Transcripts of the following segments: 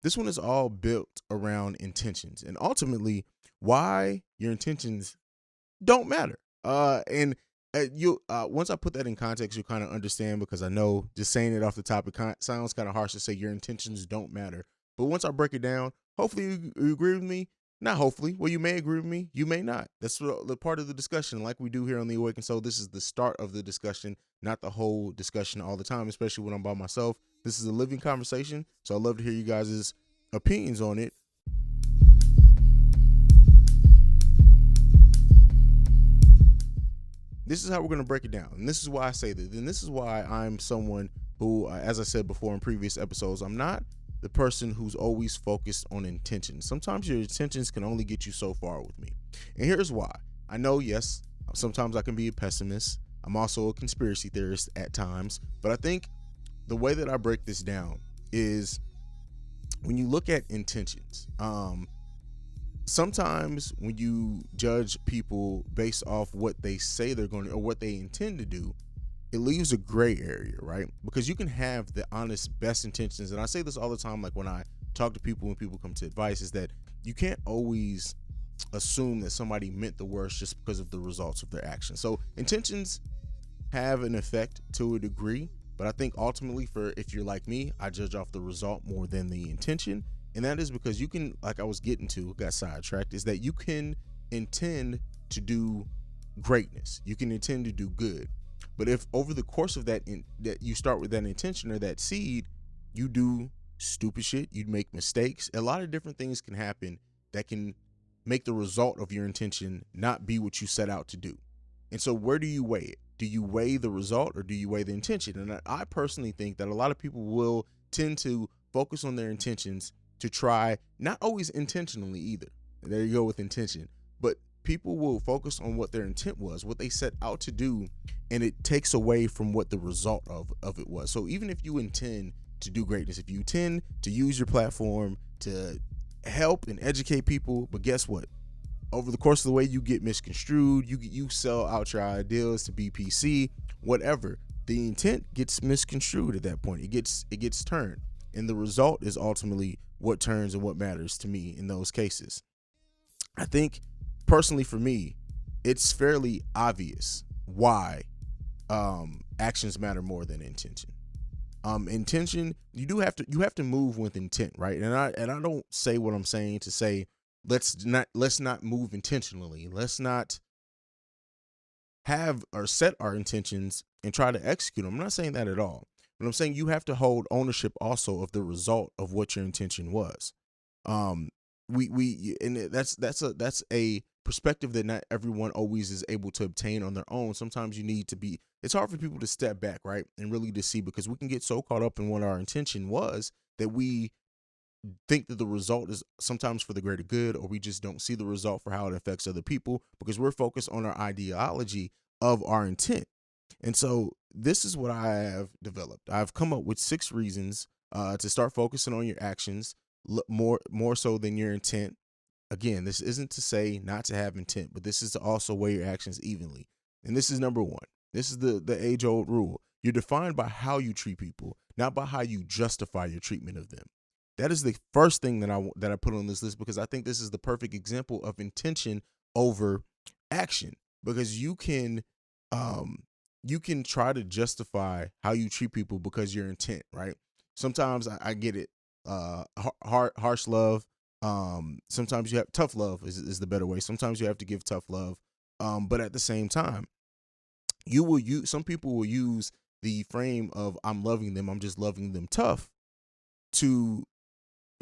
This one is all built around intentions and ultimately why your intentions don't matter. And you once I put that in context, you kind of understand because I know just saying it off the top, sounds kind of harsh to say your intentions don't matter. But once I break it down, hopefully you agree with me. Not hopefully. Well, you may agree with me. You may not. That's the part of the discussion, like we do here on the Awaken Soul. This is the start of the discussion, not the whole discussion all the time, especially when I'm by myself. This is a living conversation, so I love to hear you guys' opinions on it. This is how we're going to break it down. And this is why I say this. And this is why I'm someone who, as I said before in previous episodes, I'm not the person who's always focused on intentions. Sometimes your intentions can only get you so far with me. And here's why. I know, yes, sometimes I can be a pessimist. I'm also a conspiracy theorist at times. But I think the way that I break this down is when you look at intentions, sometimes when you judge people based off what they say they're going to or what they intend to do, it leaves a gray area, right? Because you can have the honest best intentions. And I say this all the time, like when I talk to people, when people come to advice, is that you can't always assume that somebody meant the worst just because of the results of their actions. So intentions have an effect to a degree, but I think ultimately, for if you're like me, I judge off the result more than the intention. And that is because you can, like I was getting to, got sidetracked, is that you can intend to do greatness. You can intend to do good. But if over the course of that you start with that intention or that seed, you do stupid shit, you make mistakes, a lot of different things can happen that can make the result of your intention not be what you set out to do. And so where do you weigh it? Do you weigh the result or do you weigh the intention? And I personally think that a lot of people will tend to focus on their intentions to try, not always intentionally either. There you go with intention. But people will focus on what their intent was, what they set out to do, and it takes away from what the result of it was. So even if you intend to do greatness, if you intend to use your platform to help and educate people, but guess what? Over the course of the way, you get misconstrued, you sell out your ideals to BPC, whatever. The intent gets misconstrued at that point. It gets turned. And the result is ultimately what turns and what matters to me in those cases. I think personally for me, it's fairly obvious why actions matter more than intention. Intention, you have to move with intent, right? And I don't say what I'm saying to say let's not move intentionally. Let's not have or set our intentions and try to execute them. I'm not saying that at all. But I'm saying you have to hold ownership also of the result of what your intention was. And that's a perspective that not everyone always is able to obtain on their own. Sometimes you need to be. It's hard for people to step back, right, and really to see, because we can get so caught up in what our intention was that we think that the result is sometimes for the greater good, or we just don't see the result for how it affects other people because we're focused on our ideology of our intent. And so this is what I have developed. I've come up with 6 reasons to start focusing on your actions more so than your intent. Again, this isn't to say not to have intent, but this is to also weigh your actions evenly. And this is number 1. This is the age-old rule. You're defined by how you treat people, not by how you justify your treatment of them. That is the first thing that I put on this list, because I think this is the perfect example of intention over action. Because you can try to justify how you treat people because your intent, right? Sometimes I get it. Harsh love. Sometimes you have tough love is the better way. Sometimes you have to give tough love. But at the same time, some people will use the frame of I'm loving them, I'm just loving them tough to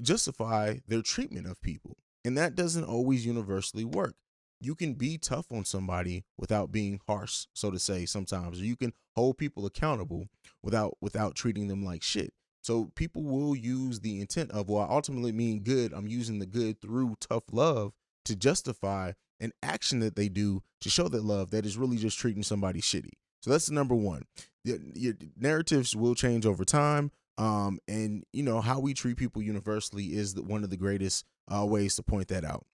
justify their treatment of people. And that doesn't always universally work. You can be tough on somebody without being harsh, so to say, sometimes. Or you can hold people accountable without treating them like shit. So people will use the intent of, well, I ultimately mean good. I'm using the good through tough love to justify an action that they do to show that love that is really just treating somebody shitty. So that's the number 1. Your narratives will change over time. And how we treat people universally is one of the greatest ways to point that out.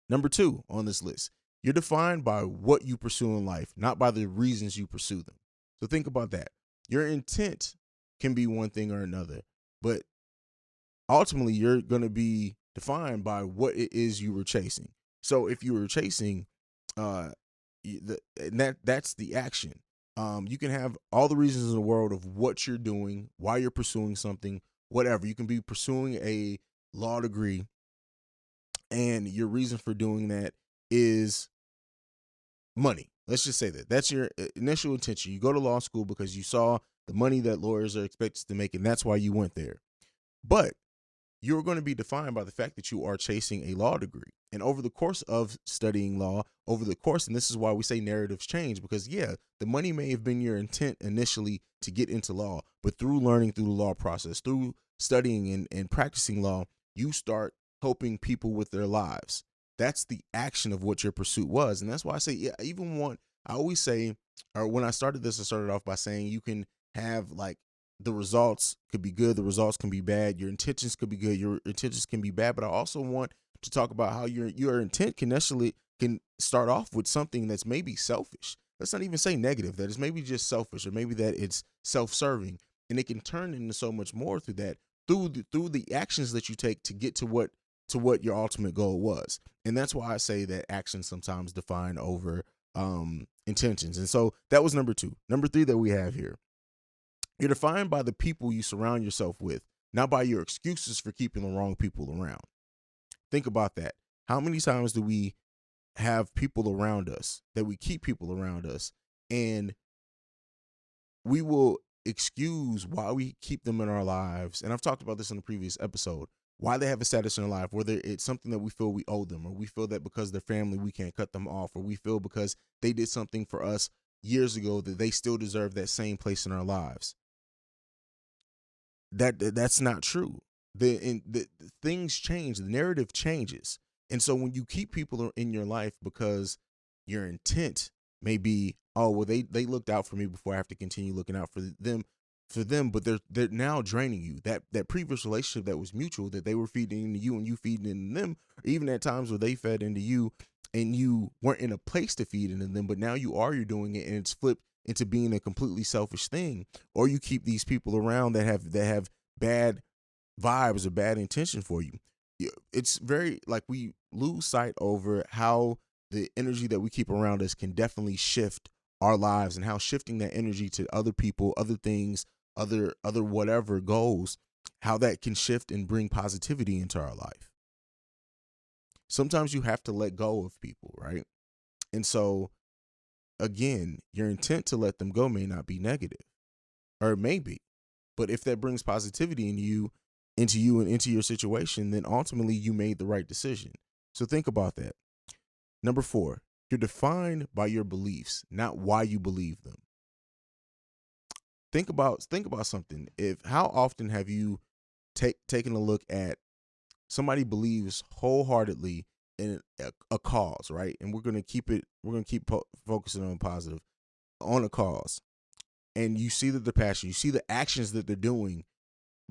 Number 2 on this list, you're defined by what you pursue in life, not by the reasons you pursue them. So think about that. Your intent can be one thing or another, but ultimately you're going to be defined by what it is you were chasing. So if you were chasing, uh, and that's the action. You can have all the reasons in the world of what you're doing, why you're pursuing something, whatever. You can be pursuing a law degree, and your reason for doing that is money. Let's just say that that's your initial intention. You go to law school because you saw the money that lawyers are expected to make, and that's why you went there. But you're going to be defined by the fact that you are chasing a law degree. And over the course of studying law, over the course, and this is why we say narratives change, because yeah, the money may have been your intent initially to get into law, but through learning through the law process, through studying and practicing law, you start helping people with their lives. That's the action of what your pursuit was. And that's why I say, yeah, I always say, or when I started this, I started off by saying you can have like, the results could be good, the results can be bad, your intentions could be good, your intentions can be bad. But I also want to talk about how your intent can start off with something that's maybe selfish. Let's not even say negative, that is maybe just selfish, or maybe that it's self-serving, and it can turn into so much more through that, through the actions that you take to get to what your ultimate goal was. And that's why I say that actions sometimes define over intentions. And so that was number 2. Number 3 that we have here: you're defined by the people you surround yourself with, not by your excuses for keeping the wrong people around. Think about that. How many times do we have people around us, that we keep people around us, and we will excuse why we keep them in our lives? And I've talked about this in the previous episode, why they have a status in our life, whether it's something that we feel we owe them, or we feel that because they're family we can't cut them off, or we feel because they did something for us years ago that they still deserve that same place in our lives. That's not true. The things change, the narrative changes. And so when you keep people in your life because your intent may be, oh well, they looked out for me before, I have to continue looking out for them, but they're now draining you. That previous relationship that was mutual, that they were feeding into you and you feeding into them, or even at times where they fed into you and you weren't in a place to feed into them, but now you're doing it, and it's flipped into being a completely selfish thing. Or you keep these people around that have bad vibes or bad intention for you. It's very, like, we lose sight over how the energy that we keep around us can definitely shift our lives, and how shifting that energy to other people, other things, other whatever goals, how that can shift and bring positivity into our life. Sometimes you have to let go of people, right? And so again, your intent to let them go may not be negative, or it may be. But if that brings positivity into you and into your situation, then ultimately you made the right decision. So think about that. Number 4, you're defined by your beliefs, not why you believe them. Think about something. How often have you taken a look at somebody believes wholeheartedly in a cause, right? And we're gonna keep focusing on positive, on a cause, and you see that the passion, you see the actions that they're doing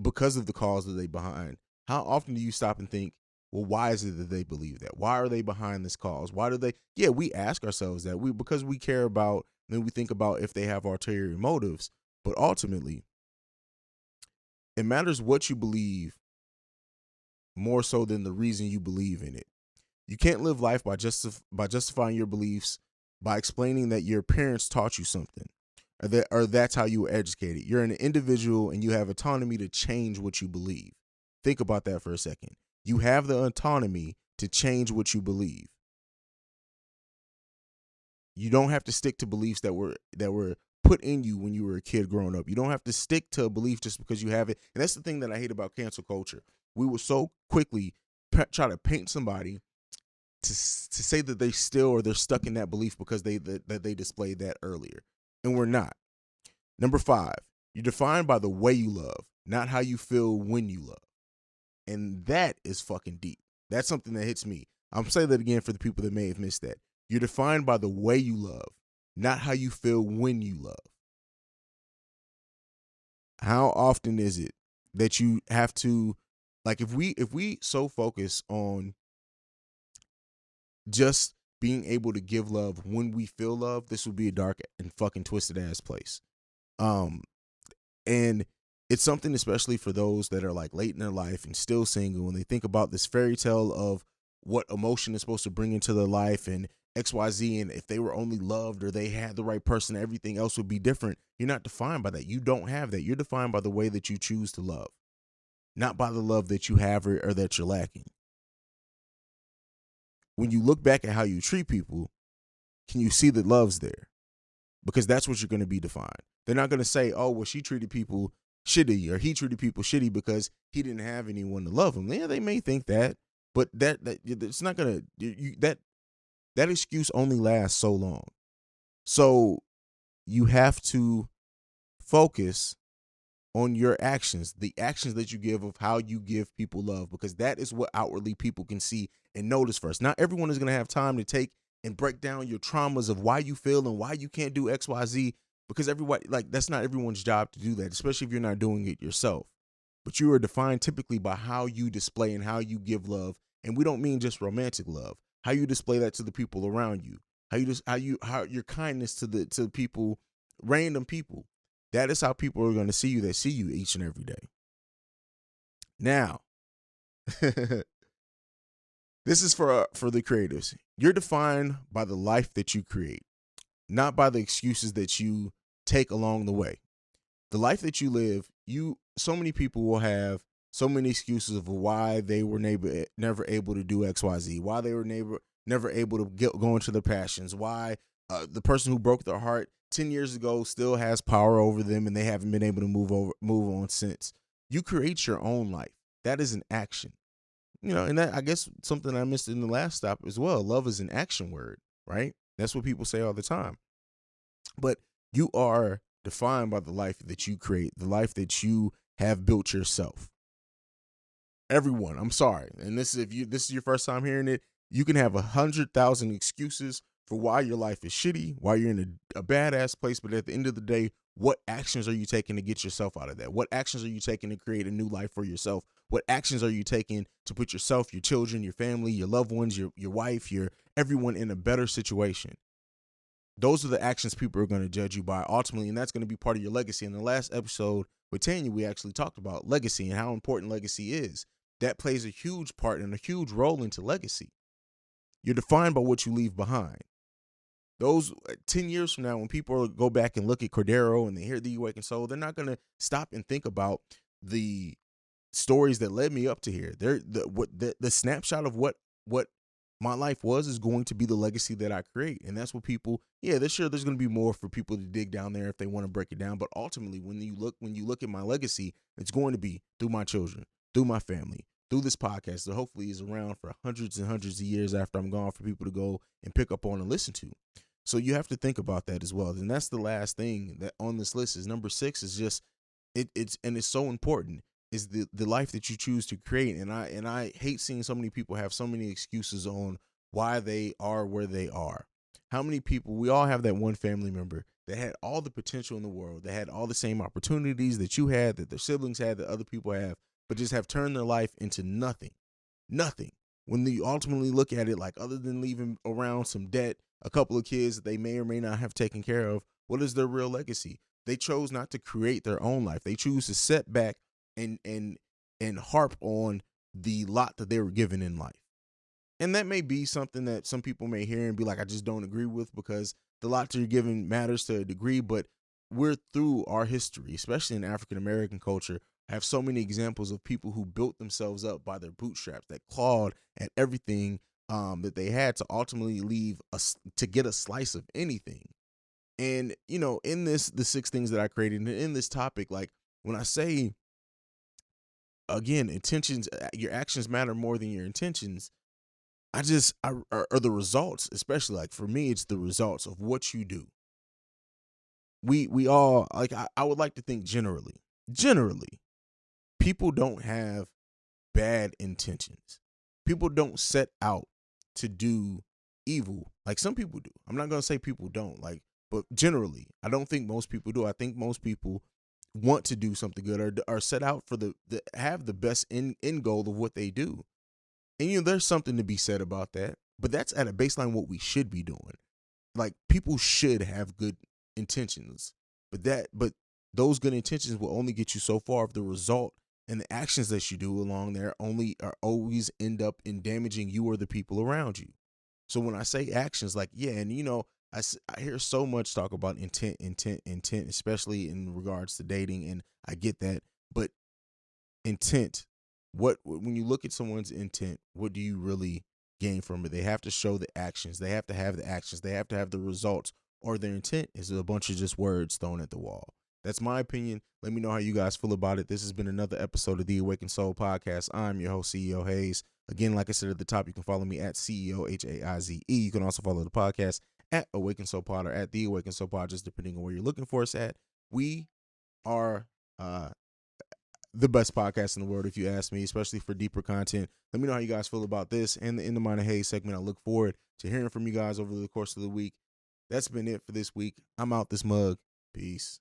because of the cause that they behind. How often do you stop and think, well, why is it that they believe that? Why are they behind this cause? Why do they? Yeah, we ask ourselves that. Because we care about, then we think about if they have ulterior motives. But ultimately, it matters what you believe more so than the reason you believe in it. You can't live life by justifying your beliefs by explaining that your parents taught you something, or that's how you were educated. You're an individual and you have autonomy to change what you believe. Think about that for a second. You have the autonomy to change what you believe. You don't have to stick to beliefs that were put in you when you were a kid growing up. You don't have to stick to a belief just because you have it. And that's the thing that I hate about cancel culture. We will so quickly try to paint somebody to say that they're stuck in that belief because that they displayed that earlier, and we're not. Number 5, you're defined by the way you love, not how you feel when you love, and that is fucking deep. That's something that hits me. I'm saying that again for the people that may have missed that. You're defined by the way you love, not how you feel when you love. How often is it that you have to, like, if we so focus on just being able to give love when we feel love, this would be a dark and fucking twisted ass place. And It's something especially for those that are like late in their life and still single, and they think about this fairy tale of what emotion is supposed to bring into their life and XYZ, and if they were only loved or they had the right person, everything else would be different. You're not defined by that. You don't have that. You're defined by the way that you choose to love, not by the love that you have or that you're lacking. When you look back at how you treat people, can you see that love's there? Because that's what you're going to be defined. They're not going to say, oh, well, she treated people shitty or he treated people shitty because he didn't have anyone to love him. Yeah, they may think that, but that it's not going to, that excuse only lasts so long. So you have to focus on your actions, the actions that you give of how you give people love, because that is what outwardly people can see and notice first. Not everyone is going to have time to take and break down your traumas of why you feel and why you can't do XYZ, because everybody, like, that's not everyone's job to do that, especially if you're not doing it yourself. But you are defined typically by how you display and how you give love. And we don't mean just romantic love. How you display that to the people around you. How your kindness to people, random people. That is how people are going to see you that see you each and every day. Now, this is for the creatives. You're defined by the life that you create, not by the excuses that you take along the way. The life that you live, so many people will have so many excuses of why they were never able to do XYZ, why they were never able to go into their passions, why the person who broke their heart 10 years ago still has power over them and they haven't been able to move on since. You create your own life. That is an action. And that, I guess, something I missed in the last stop as well. Love is an action word, right? That's what people say all the time. But you are defined by the life that you create, the life that you have built yourself. Everyone, I'm sorry. And this is your first time hearing it, you can have 100,000 excuses for why your life is shitty, why you're in a badass place. But at the end of the day, what actions are you taking to get yourself out of that? What actions are you taking to create a new life for yourself? What actions are you taking to put yourself, your children, your family, your loved ones, your wife, your everyone in a better situation? Those are the actions people are going to judge you by ultimately, and that's going to be part of your legacy. In the last episode with Tanya, we actually talked about legacy and how important legacy is. That plays a huge part and a huge role into legacy. You're defined by what you leave behind. Those 10 years from now, when people go back and look at Cordero and they hear the Awakened Soul, they're not going to stop and think about the stories that led me up to here. The snapshot of what my life is going to be the legacy that I create. And that's what people, there's going to be more for people to dig down there if they want to break it down. But ultimately, when you look at my legacy, it's going to be through my children, through my family, through this podcast that hopefully is around for hundreds and hundreds of years after I'm gone for people to go and pick up on and listen to. So you have to think about that as well. And that's the last thing that on this list is number 6 is just it's so important is the life that you choose to create. And I hate seeing so many people have so many excuses on why they are where they are. How many people, we all have that one family member that had all the potential in the world, that had all the same opportunities that you had, that their siblings had, that other people have, but just have turned their life into nothing. When you ultimately look at it, like, other than leaving around some debt, a couple of kids that they may or may not have taken care of, what is their real legacy? They chose not to create their own life. They choose to set back and harp on the lot that they were given in life. And that may be something that some people may hear and be like, I just don't agree with, because the lot that you're given matters to a degree, but we're through our history, especially in African American culture, have so many examples of people who built themselves up by their bootstraps, that clawed at everything that they had to ultimately to get a slice of anything. And, in the 6 things that I created, and in this topic, like, when I say, again, intentions, your actions matter more than your intentions, are the results, especially, like, for me, it's the results of what you do. We all, like, I would like to think generally, people don't have bad intentions. People don't set out to do evil like some people do. I'm not going to say people don't, but generally, I don't think most people do. I think most people want to do something good, or are set out for have the best end goal of what they do. And, there's something to be said about that, but that's at a baseline what we should be doing. Like, people should have good intentions, but those good intentions will only get you so far if the result and the actions that you do along there only are always end up in damaging you or the people around you. So when I say actions, like, yeah, and I hear so much talk about intent, intent, intent, especially in regards to dating, and I get that. But intent, what when you look at someone's intent, what do you really gain from it? They have to show the actions. They have to have the actions. They have to have the results, or their intent is a bunch of just words thrown at the wall. That's my opinion. Let me know how you guys feel about it. This has been another episode of the Awakened Soul Podcast. I'm your host, CEO Haize. Again, like I said at the top, you can follow me at CEO Haize. You can also follow the podcast at Awakened Soul Pod or at the Awakened Soul Pod, just depending on where you're looking for us at. We are the best podcast in the world, if you ask me, especially for deeper content. Let me know how you guys feel about this and the In the Mind of Haize segment. I look forward to hearing from you guys over the course of the week. That's been it for this week. I'm out this mug. Peace.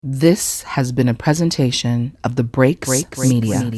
This has been a presentation of the Breaks Media.